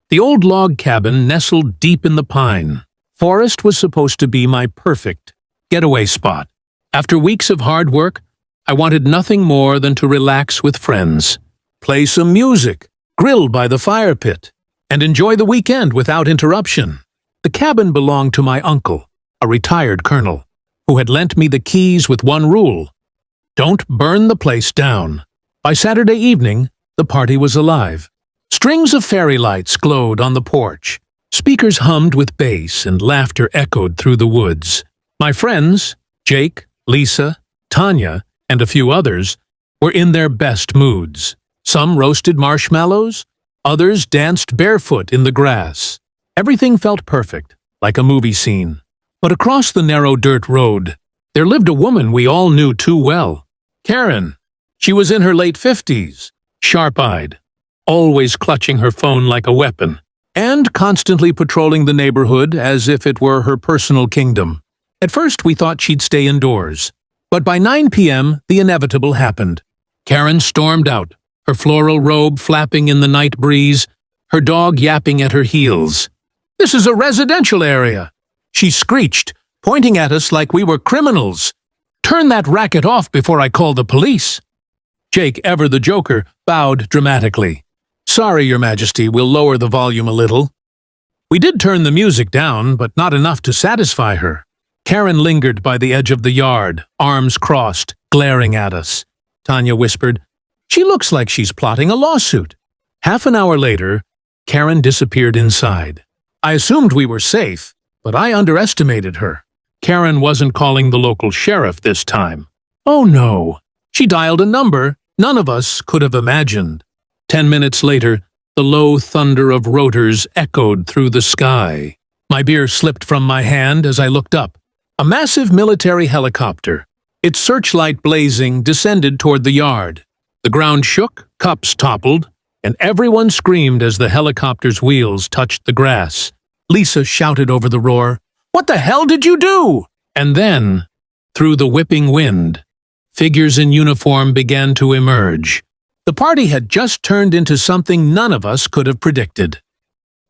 The old log cabin nestled deep in the pine. Forest was supposed to be my perfect getaway spot. After weeks of hard work, I wanted nothing more than to relax with friends, play some music, grill by the fire pit, and enjoy the weekend without interruption. The cabin belonged to my uncle, a retired colonel, who had lent me the keys with one rule: don't burn the place down. By Saturday evening, the party was alive. Strings of fairy lights glowed on the porch. Speakers hummed with bass and laughter echoed through the woods. My friends, Jake, Lisa, Tanya, and a few others, were in their best moods. Some roasted marshmallows, others danced barefoot in the grass. Everything felt perfect, like a movie scene. But across the narrow dirt road, there lived a woman we all knew too well. Karen. She was in her late 50s, sharp-eyed, always clutching her phone like a weapon, and constantly patrolling the neighborhood as if it were her personal kingdom. At first, we thought she'd stay indoors, but by 9 p.m., the inevitable happened. Karen stormed out, her floral robe flapping in the night breeze, her dog yapping at her heels. "This is a residential area," she screeched, pointing at us like we were criminals. "Turn that racket off before I call the police." Jake, ever the joker, bowed dramatically. "Sorry, Your Majesty, we'll lower the volume a little." We did turn the music down, but not enough to satisfy her. Karen lingered by the edge of the yard, arms crossed, glaring at us. Tanya whispered, "She looks like she's plotting a lawsuit." Half an hour later, Karen disappeared inside. I assumed we were safe, but I underestimated her. Karen wasn't calling the local sheriff this time. Oh no. She dialed a number none of us could have imagined. 10 minutes later, the low thunder of rotors echoed through the sky. My beer slipped from my hand as I looked up. A massive military helicopter, its searchlight blazing, descended toward the yard. The ground shook, cups toppled, and everyone screamed as the helicopter's wheels touched the grass. Lisa shouted over the roar, "What the hell did you do?" And then, through the whipping wind, figures in uniform began to emerge. The party had just turned into something none of us could have predicted.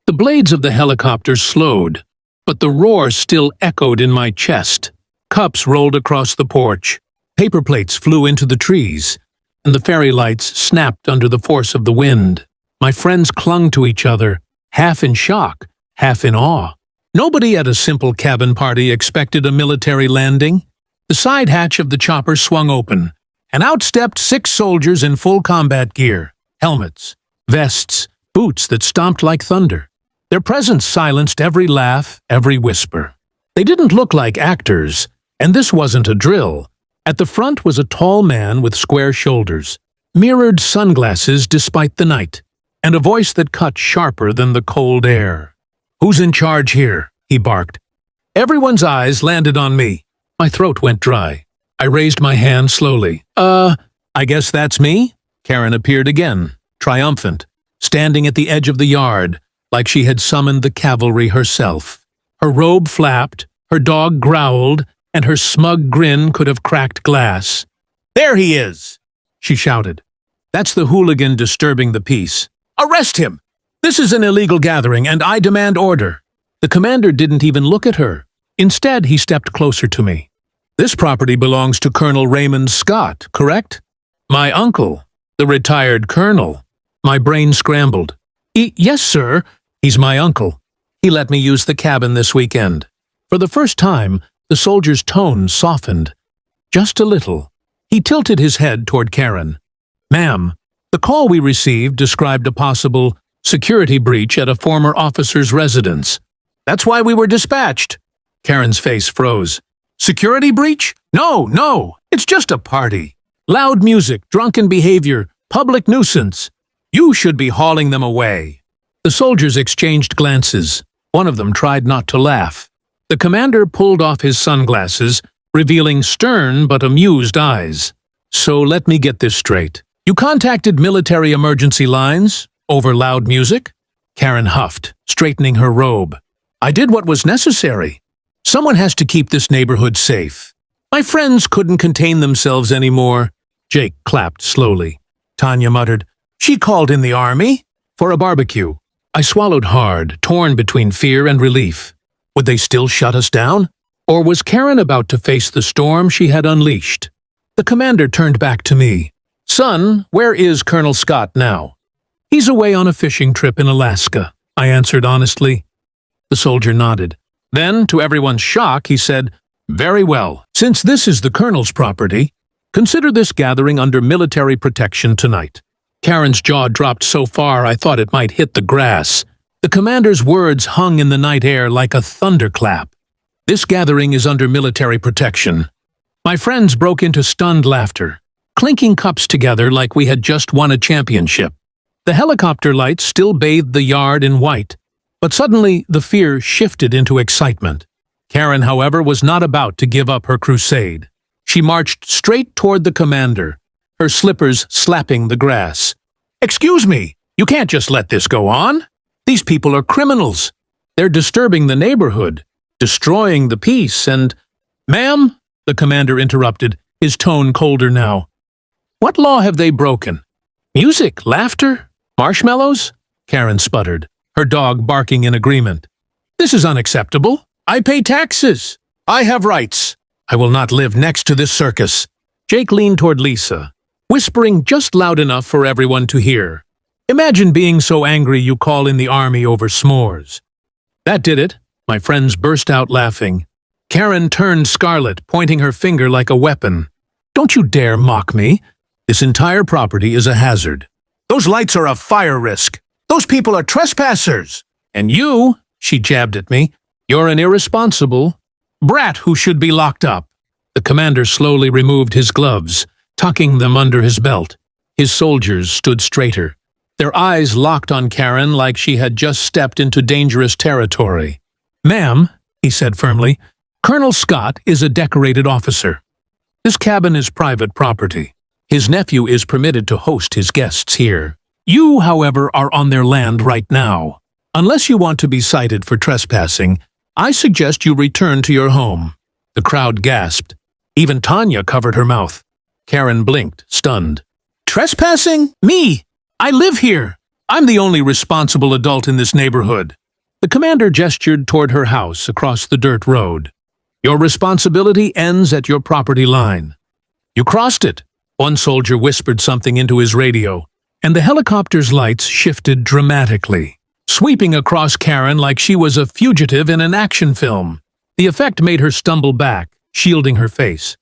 The blades of the helicopter slowed, but the roar still echoed in my chest. Cups rolled across the porch, paper plates flew into the trees, and the fairy lights snapped under the force of the wind. My friends clung to each other, half in shock, half in awe. Nobody at a simple cabin party expected a military landing. The side hatch of the chopper swung open, and out stepped 6 soldiers in full combat gear, helmets, vests, boots that stomped like thunder. Their presence silenced every laugh, every whisper. They didn't look like actors, and this wasn't a drill. At the front was a tall man with square shoulders, mirrored sunglasses despite the night, and a voice that cut sharper than the cold air. "Who's in charge here?" he barked. Everyone's eyes landed on me. My throat went dry. I raised my hand slowly. I guess that's me?" Karen appeared again, triumphant, standing at the edge of the yard, like she had summoned the cavalry herself. Her robe flapped, her dog growled, and her smug grin could have cracked glass. "There he is!" she shouted. "That's the hooligan disturbing the peace. Arrest him! This is an illegal gathering, and I demand order." The commander didn't even look at her. Instead, he stepped closer to me. "This property belongs to Colonel Raymond Scott, correct?" "My uncle, the retired colonel." My brain scrambled. "Yes, sir. He's my uncle. He let me use the cabin this weekend." For the first time, the soldier's tone softened. Just a little. He tilted his head toward Karen. "Ma'am, the call we received described a possible security breach at a former officer's residence. That's why we were dispatched." Karen's face froze. "Security breach? No, it's just a party. Loud music, drunken behavior, public nuisance. You should be hauling them away." The soldiers exchanged glances. One of them tried not to laugh. The commander pulled off his sunglasses, revealing stern but amused eyes. "So let me get this straight. You contacted military emergency lines over loud music?" Karen huffed, straightening her robe. "I did what was necessary. Someone has to keep this neighborhood safe." My friends couldn't contain themselves anymore. Jake clapped slowly. Tanya muttered, "She called in the army for a barbecue." I swallowed hard, torn between fear and relief. Would they still shut us down? Or was Karen about to face the storm she had unleashed? The commander turned back to me. "Son, where is Colonel Scott now?" "He's away on a fishing trip in Alaska," I answered honestly. The soldier nodded. Then, to everyone's shock, he said, "Very well. Since this is the colonel's property, consider this gathering under military protection tonight." Karen's jaw dropped so far I thought it might hit the grass. The commander's words hung in the night air like a thunderclap. "This gathering is under military protection." My friends broke into stunned laughter, clinking cups together like we had just won a championship. The helicopter lights still bathed the yard in white, but suddenly the fear shifted into excitement. Karen, however, was not about to give up her crusade. She marched straight toward the commander, her slippers slapping the grass. "Excuse me, you can't just let this go on. These people are criminals. They're disturbing the neighborhood, destroying the peace, and—" "Ma'am," the commander interrupted, his tone colder now. "What law have they broken? Music, laughter, marshmallows?" Karen sputtered, her dog barking in agreement. "This is unacceptable. I pay taxes. I have rights. I will not live next to this circus." Jake leaned toward Lisa, whispering just loud enough for everyone to hear. "Imagine being so angry you call in the army over s'mores." That did it. My friends burst out laughing. Karen turned scarlet, pointing her finger like a weapon. "Don't you dare mock me. This entire property is a hazard. Those lights are a fire risk. Those people are trespassers. And you," she jabbed at me, "you're an irresponsible brat who should be locked up." The commander slowly removed his gloves, tucking them under his belt. His soldiers stood straighter, their eyes locked on Karen like she had just stepped into dangerous territory. "Ma'am," he said firmly, "Colonel Scott is a decorated officer. This cabin is private property. His nephew is permitted to host his guests here. You, however, are on their land right now. Unless you want to be cited for trespassing, I suggest you return to your home." The crowd gasped. Even Tanya covered her mouth. Karen blinked, stunned. "Trespassing? Me? I live here. I'm the only responsible adult in this neighborhood." The commander gestured toward her house across the dirt road. "Your responsibility ends at your property line." "You crossed it." One soldier whispered something into his radio, and the helicopter's lights shifted dramatically, sweeping across Karen like she was a fugitive in an action film. The effect made her stumble back, shielding her face.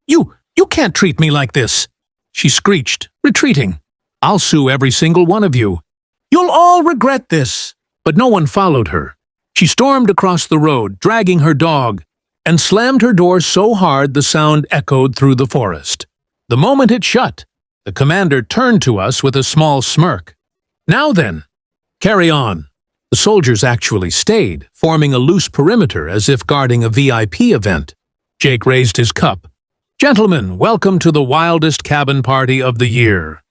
You can't treat me like this," she screeched, retreating. "I'll sue every single one of you. You'll all regret this." But no one followed her. She stormed across the road, dragging her dog, and slammed her door so hard the sound echoed through the forest. The moment it shut, the commander turned to us with a small smirk. "Now then, carry on." The soldiers actually stayed, forming a loose perimeter as if guarding a VIP event. Jake raised his cup. "Gentlemen, welcome to the wildest cabin party of the year."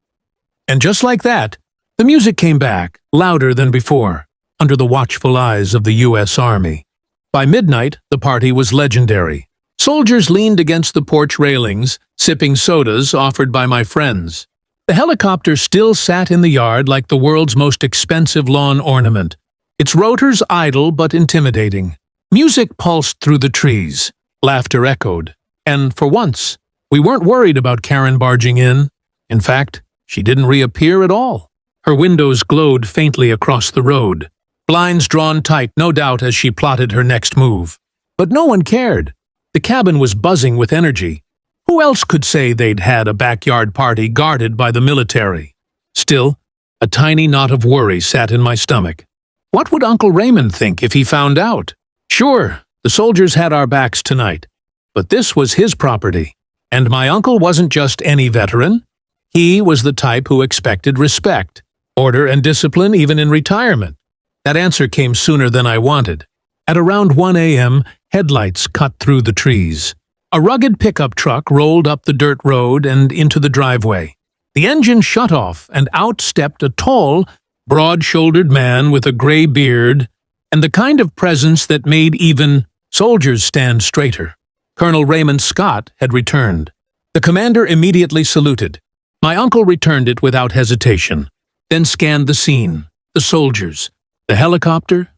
And just like that, the music came back, louder than before, under the watchful eyes of the U.S. Army. By midnight, the party was legendary. Soldiers leaned against the porch railings, sipping sodas offered by my friends. The helicopter still sat in the yard like the world's most expensive lawn ornament, its rotors idle but intimidating. Music pulsed through the trees. Laughter echoed. And for once, we weren't worried about Karen barging in. In fact, she didn't reappear at all. Her windows glowed faintly across the road, blinds drawn tight, no doubt, as she plotted her next move. But no one cared. The cabin was buzzing with energy. Who else could say they'd had a backyard party guarded by the military? Still, a tiny knot of worry sat in my stomach. What would Uncle Raymond think if he found out? Sure, the soldiers had our backs tonight, but this was his property. And my uncle wasn't just any veteran. He was the type who expected respect, order, and discipline even in retirement. That answer came sooner than I wanted. At around 1 a.m., headlights cut through the trees. A rugged pickup truck rolled up the dirt road and into the driveway. The engine shut off, and out stepped a tall, broad-shouldered man with a gray beard and the kind of presence that made even soldiers stand straighter. Colonel Raymond Scott had returned. The commander immediately saluted. My uncle returned it without hesitation, then scanned the scene, the soldiers, The helicopter,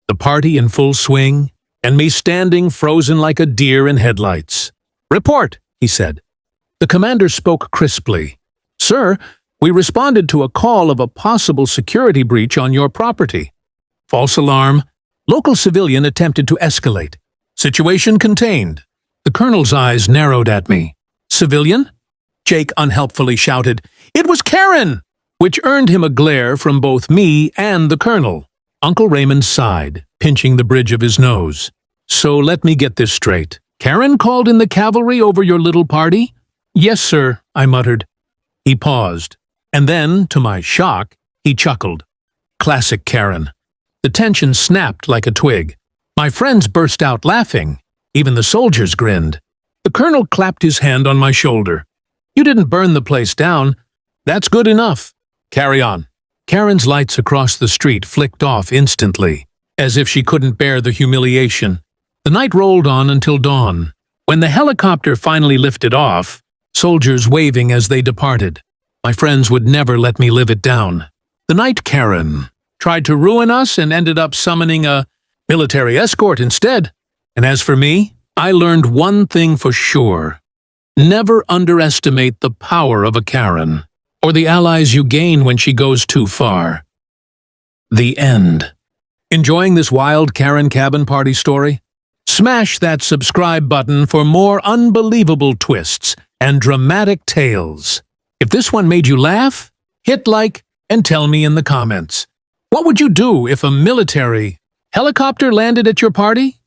the party in full swing, and me standing frozen like a deer in headlights. "Report," he said. The commander spoke crisply. "Sir, we responded to a call of a possible security breach on your property. False alarm. Local civilian attempted to escalate. Situation contained." The colonel's eyes narrowed at me. "Civilian?" Jake unhelpfully shouted. "It was Karen!" which earned him a glare from both me and the colonel. Uncle Raymond sighed, pinching the bridge of his nose. "So let me get this straight. Karen called in the cavalry over your little party?" "Yes, sir," I muttered. He paused, and then, to my shock, he chuckled. Classic Karen. The tension snapped like a twig. My friends burst out laughing. Even the soldiers grinned. The colonel clapped his hand on my shoulder. "You didn't burn the place down. That's good enough. Carry on." Karen's lights across the street flicked off instantly, as if she couldn't bear the humiliation. The night rolled on until dawn. When the helicopter finally lifted off, soldiers waving as they departed. My friends would never let me live it down. The night Karen tried to ruin us and ended up summoning a military escort instead. And as for me, I learned one thing for sure. Never underestimate the power of a Karen, or the allies you gain when she goes too far. The end. Enjoying this wild Karen cabin party story? Smash that subscribe button for more unbelievable twists and dramatic tales. If this one made you laugh, hit like and tell me in the comments. What would you do if a military helicopter landed at your party?